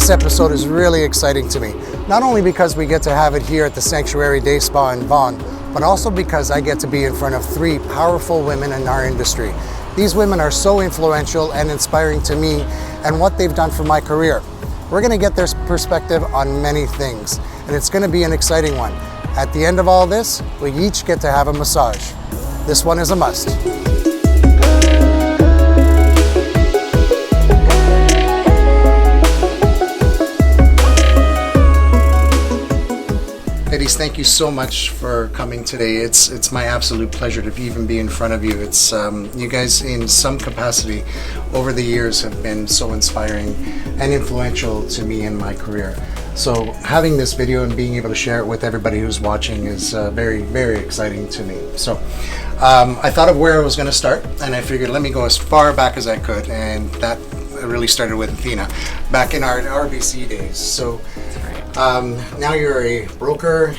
This episode is really exciting to me, not only because we get to have it here at the Sanctuary Day Spa in Vaughan, but also because I get to be in front of three powerful women in our industry. These women are so influential and inspiring to me and what they've done for my career. We're going to get their perspective on many things, and it's going to be an exciting one. At the end of all this, we each get to have a massage. This one is a must. Ladies, thank you so much for coming today. It's my absolute pleasure to even be in front of you. It's you guys in some capacity over the years have been so inspiring and influential to me in my career. So having this video and being able to share it with everybody who's watching is very, very exciting to me. So I thought of where I was going to start, and I figured let me go as far back as I could, and that really started with Athena back in our RBC days. So now you're a broker,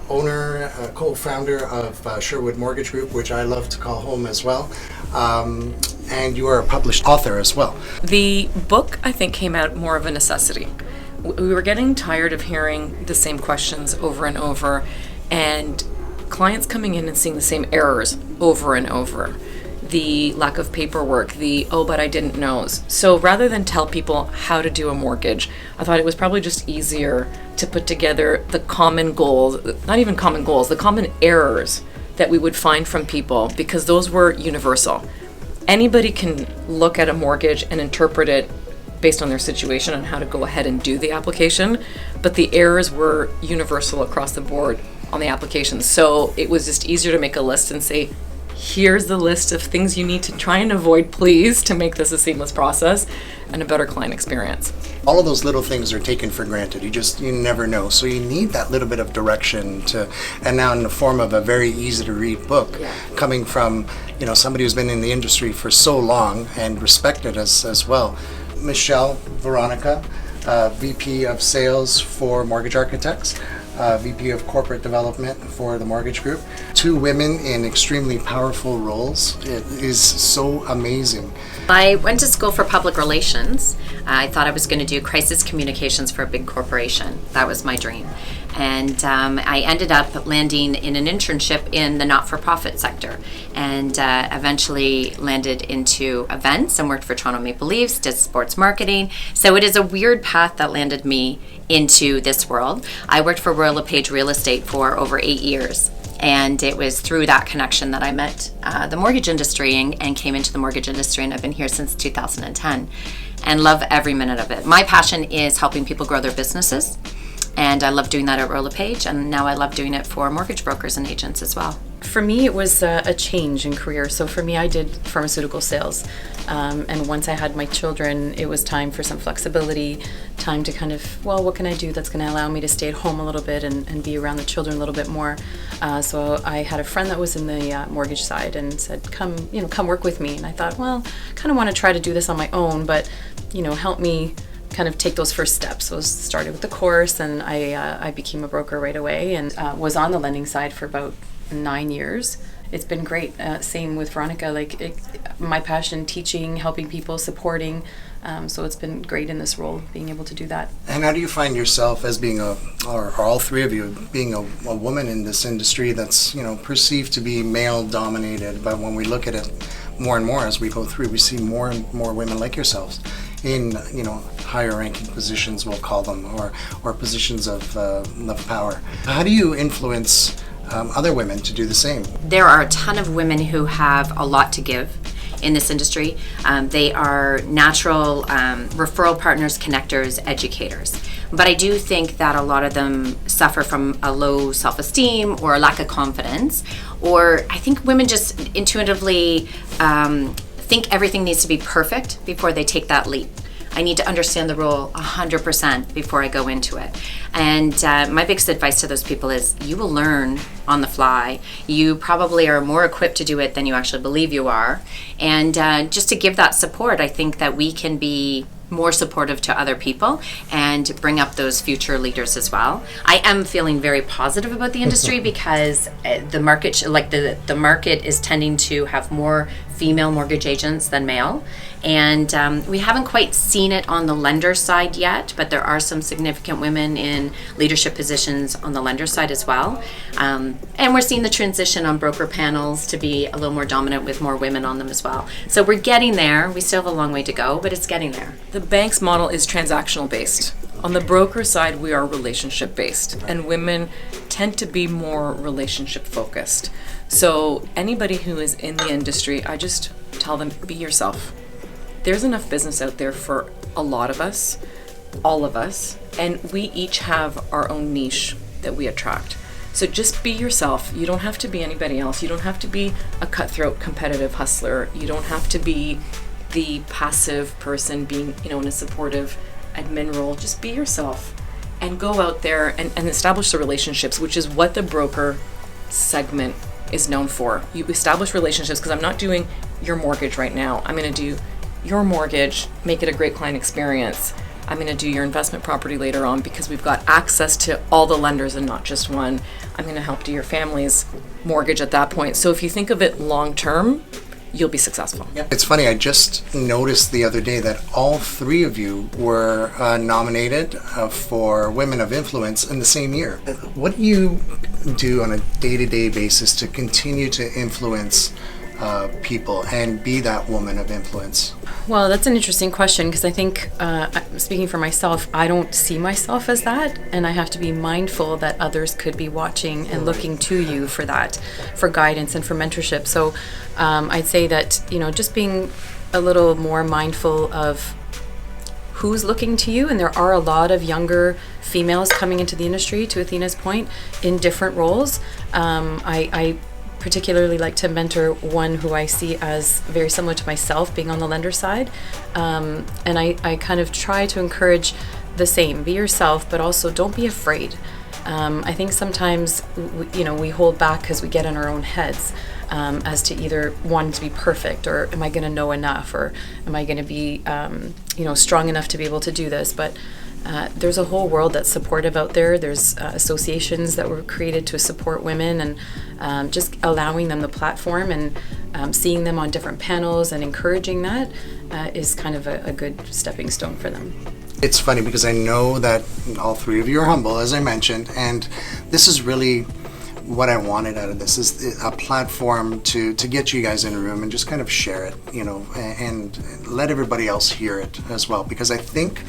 owner, co-founder of Sherwood Mortgage Group, which I love to call home as well. And you are a published author as well. The book, I think, came out more of a necessity. We were getting tired of hearing the same questions over and over, and clients coming in and seeing the same errors over and over. The lack of paperwork, oh, but I didn't know. So rather than tell people how to do a mortgage, I thought it was probably just easier to put together the common goals, not even common goals, the common errors that we would find from people, because those were universal. Anybody can look at a mortgage and interpret it based on their situation and how to go ahead and do the application, but the errors were universal across the board on the application. So it was just easier to make a list and say, here's the list of things you need to try and avoid, please, to make this a seamless process and a better client experience. All of those little things are taken for granted. You never know. So you need that little bit of direction and now in the form of a very easy to read book, coming from, somebody who's been in the industry for so long and respected as well. Michelle Veronica, VP of Sales for Mortgage Architects. VP of Corporate Development for the Mortgage Group. Two women in extremely powerful roles. It is so amazing. I went to school for public relations. I thought I was going to do crisis communications for a big corporation. That was my dream. And I ended up landing in an internship in the not-for-profit sector, and eventually landed into events and worked for Toronto Maple Leafs, did sports marketing. So it is a weird path that landed me into this world. I worked for Royal LePage Real Estate for over 8 years. And it was through that connection that I met the mortgage industry and came into the mortgage industry, and I've been here since 2010 and love every minute of it. My passion is helping people grow their businesses, and I love doing that at Royal LePage, and now I love doing it for mortgage brokers and agents as well. For me, it was a change in career. So for me, I did pharmaceutical sales. And once I had my children, it was time for some flexibility, time to kind of, what can I do that's going to allow me to stay at home a little bit and be around the children a little bit more. So I had a friend that was in the mortgage side and said, come work with me. And I thought, kind of want to try to do this on my own, but, help me kind of take those first steps. So I started with the course, and I became a broker right away, and was on the lending side for about 9 years. It's been great. Same with Veronica, my passion, teaching, helping people, supporting. So it's been great in this role, being able to do that. And how do you find yourself as being or all three of you, being a woman in this industry that's, perceived to be male dominated, but when we look at it more and more as we go through, we see more and more women like yourselves in, higher ranking positions, we'll call them, or positions of power. How do you influence other women to do the same? There are a ton of women who have a lot to give in this industry. They are natural referral partners, connectors, educators. But I do think that a lot of them suffer from a low self-esteem or a lack of confidence, or I think women just intuitively think everything needs to be perfect before they take that leap. I need to understand the role 100% before I go into it. And my biggest advice to those people is you will learn on the fly. You probably are more equipped to do it than you actually believe you are. And just to give that support, I think that we can be more supportive to other people and bring up those future leaders as well. I am feeling very positive about the industry because the market, the market is tending to have more female mortgage agents than male. And we haven't quite seen it on the lender side yet, but there are some significant women in leadership positions on the lender side as well. And we're seeing the transition on broker panels to be a little more dominant with more women on them as well. So we're getting there. We still have a long way to go, but it's getting there. The bank's model is transactional based. On the broker side, we are relationship based, and women tend to be more relationship focused. So anybody who is in the industry, I just tell them, be yourself. There's enough business out there for a lot of us, all of us, and we each have our own niche that we attract. So just be yourself. You don't have to be anybody else. You don't have to be a cutthroat competitive hustler. You don't have to be the passive person being, in a supportive admin role. Just be yourself and go out there and establish the relationships, which is what the broker segment is known for. You establish relationships, because I'm not doing your mortgage right now. I'm going to do your mortgage, make it a great client experience. I'm going to do your investment property later on, because we've got access to all the lenders and not just one. I'm going to help do your family's mortgage at that point. So if you think of it long term, you'll be successful. Yeah. It's funny, I just noticed the other day that all three of you were nominated for Women of Influence in the same year. What do you do on a day-to-day basis to continue to influence people and be that woman of influence? Well, that's an interesting question, because I think, speaking for myself, I don't see myself as that, and I have to be mindful that others could be watching and looking to you for that, for guidance and for mentorship. So I'd say that, just being a little more mindful of who's looking to you, and there are a lot of younger females coming into the industry, to Athena's point, in different roles. I particularly like to mentor one who I see as very similar to myself, being on the lender side. And I kind of try to encourage the same. Be yourself, but also don't be afraid. I think sometimes, we hold back because we get in our own heads as to either wanting to be perfect, or am I going to know enough, or am I going to be, strong enough to be able to do this. But there's a whole world that's supportive out there. There's associations that were created to support women, and just allowing them the platform and seeing them on different panels and encouraging that is kind of a good stepping stone for them. It's funny because I know that all three of you are humble, as I mentioned, and this is really what I wanted out of this, is a platform to get you guys in a room and just kind of share it, and let everybody else hear it as well. Because I think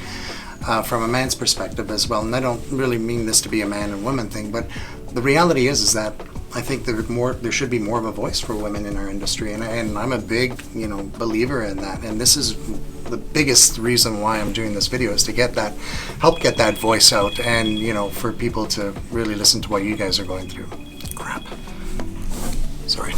from a man's perspective as well, and I don't really mean this to be a man and woman thing, but the reality is that I think there should be more of a voice for women in our industry, and I'm a big believer in that. And this is the biggest reason why I'm doing this video, is to help get that voice out, and for people to really listen to what you guys are going through. Crap. Sorry.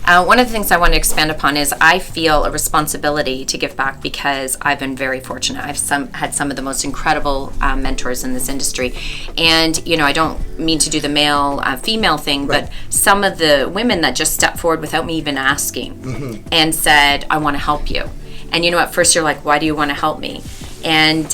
One of the things I want to expand upon is I feel a responsibility to give back, because I've been very fortunate. I've had some of the most incredible mentors in this industry. And, I don't mean to do the male-female thing, Right. but some of the women that just stepped forward without me even asking and said, I want to help you. And at first you're like, why do you want to help me? And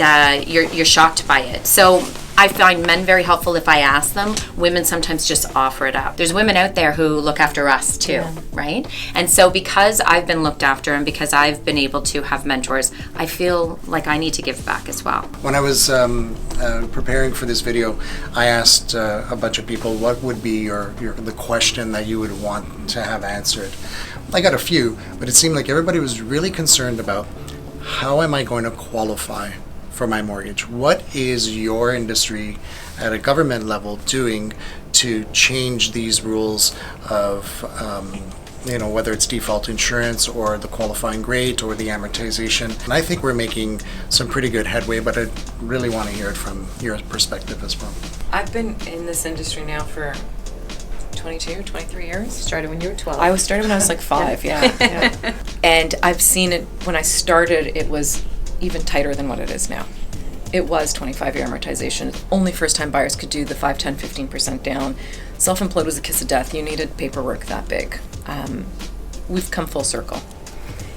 you're shocked by it. So I find men very helpful if I ask them. Women sometimes just offer it up. There's women out there who look after us too, right? And so because I've been looked after, and because I've been able to have mentors, I feel like I need to give back as well. When I was preparing for this video, I asked a bunch of people what would be the question that you would want to have answered. I got a few, but it seemed like everybody was really concerned about, how am I going to qualify for my mortgage? What is your industry at a government level doing to change these rules of, whether it's default insurance or the qualifying rate or the amortization? And I think we're making some pretty good headway, but I really want to hear it from your perspective as well. I've been in this industry now for 22, 23 years. Started when you were 12. I started when I was like 5, yeah. And I've seen it, when I started, it was even tighter than what it is now. It was 25-year amortization. Only first-time buyers could do the 5, 10, 15% down. Self-employed was a kiss of death. You needed paperwork that big. We've come full circle.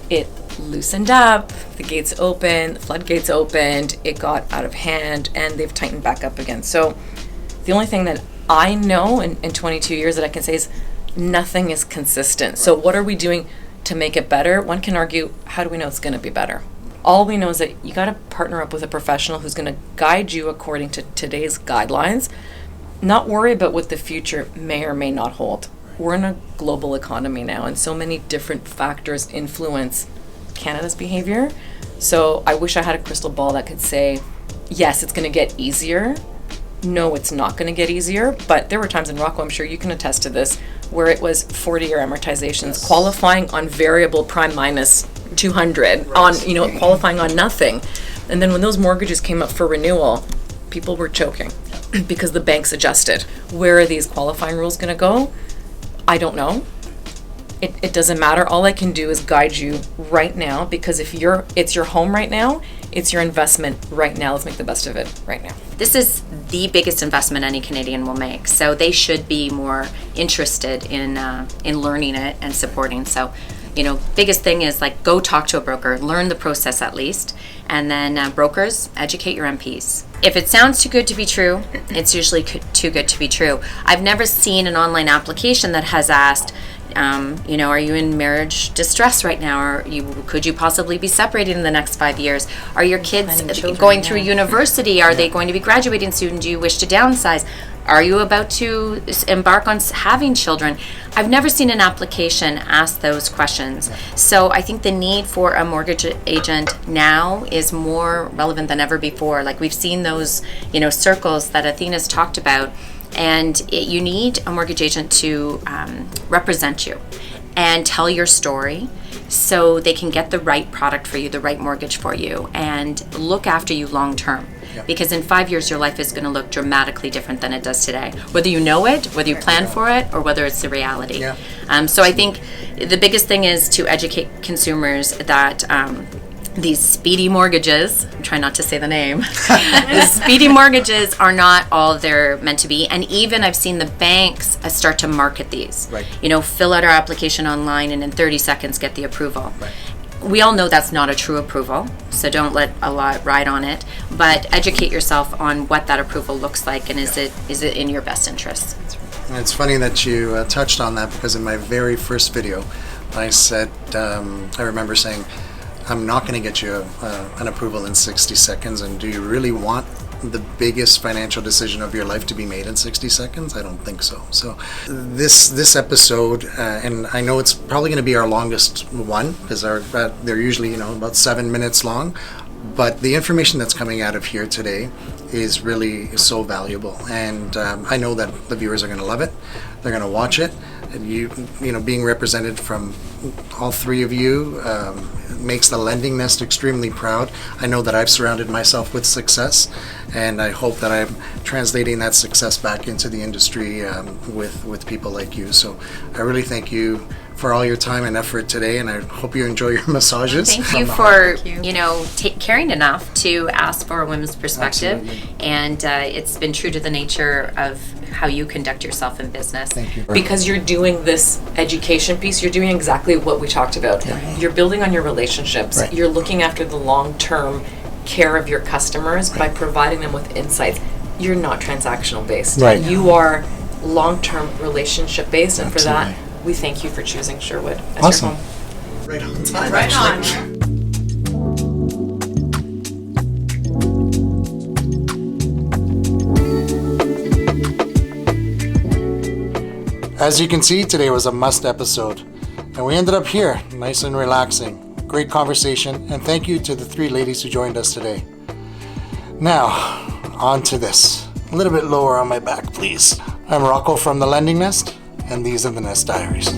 It loosened up, the gates opened, the floodgates opened, it got out of hand, and they've tightened back up again. So the only thing that I know in 22 years that I can say is nothing is consistent. So what are we doing to make it better? One can argue, how do we know it's going to be better? All we know is that you got to partner up with a professional who's going to guide you according to today's guidelines, not worry about what the future may or may not hold. We're in a global economy now, and so many different factors influence Canada's behavior. So I wish I had a crystal ball that could say, yes, it's going to get easier. No, it's not going to get easier. But there were times in Rocco, I'm sure you can attest to this, where it was 40-year amortizations, qualifying on variable prime minus 200, on, qualifying on nothing. And then when those mortgages came up for renewal, people were choking because the banks adjusted. Where are these qualifying rules going to go? I don't know. It doesn't matter. All I can do is guide you right now, because if it's your home right now, it's your investment right now. Let's make the best of it right now. This is the biggest investment any Canadian will make, so they should be more interested in learning it and supporting. So, biggest thing is go talk to a broker, learn the process at least, and then brokers, educate your MPs. If it sounds too good to be true, it's usually too good to be true. I've never seen an online application that has asked, are you in marriage distress right now? Or could you possibly be separated in the next 5 years? Are your kids going through university? Are they going to be graduating soon? Do you wish to downsize? Are you about to embark on having children? I've never seen an application ask those questions. So I think the need for a mortgage agent now is more relevant than ever before. We've seen those, circles that Athena's talked about. And you need a mortgage agent to represent you and tell your story so they can get the right product for you, the right mortgage for you, and look after you long term. Yeah. Because in 5 years, your life is going to look dramatically different than it does today. Whether you know it, whether you plan for it, or whether it's the reality. Yeah. So I think the biggest thing is to educate consumers that these speedy mortgages, I'm trying not to say the name, the speedy mortgages are not all they're meant to be. And even I've seen the banks start to market these. Right. Fill out our application online and in 30 seconds get the approval. Right. We all know that's not a true approval, so don't let a lot ride on it. But educate yourself on what that approval looks like, and is it in your best interest? And it's funny that you touched on that, because in my very first video, I said, I remember saying, I'm not going to get you an approval in 60 seconds. And do you really want the biggest financial decision of your life to be made in 60 seconds? I don't think so. So this episode, and I know it's probably going to be our longest one, because they're usually about 7 minutes long. But the information that's coming out of here today is really so valuable, and I know that the viewers are going to love it. They're going to watch it. And you being represented from all three of you makes the Lending Nest extremely proud. I know that I've surrounded myself with success, and I hope that I'm translating that success back into the industry with people like you. So I really thank you for all your time and effort today, and I hope you enjoy your massages. Thank you for caring enough to ask for a women's perspective. Absolutely. And it's been true to the nature of how you conduct yourself in business. Thank you. Because you're doing this education piece, you're doing exactly what we talked about. Yeah. You're building on your relationships. Right. You're looking after the long-term care of your customers by providing them with insights. You're not transactional based. Right. You are long-term relationship based, and Absolutely. For that, we thank you for choosing Sherwood as awesome. your home. Right on time. Right actually. on. As you can see, today was a must episode, and we ended up here, nice and relaxing. Great conversation, and thank you to the three ladies who joined us today. Now, on to this. A little bit lower on my back, please. I'm Rocco from the Lending Nest, and these are the Nest Diaries.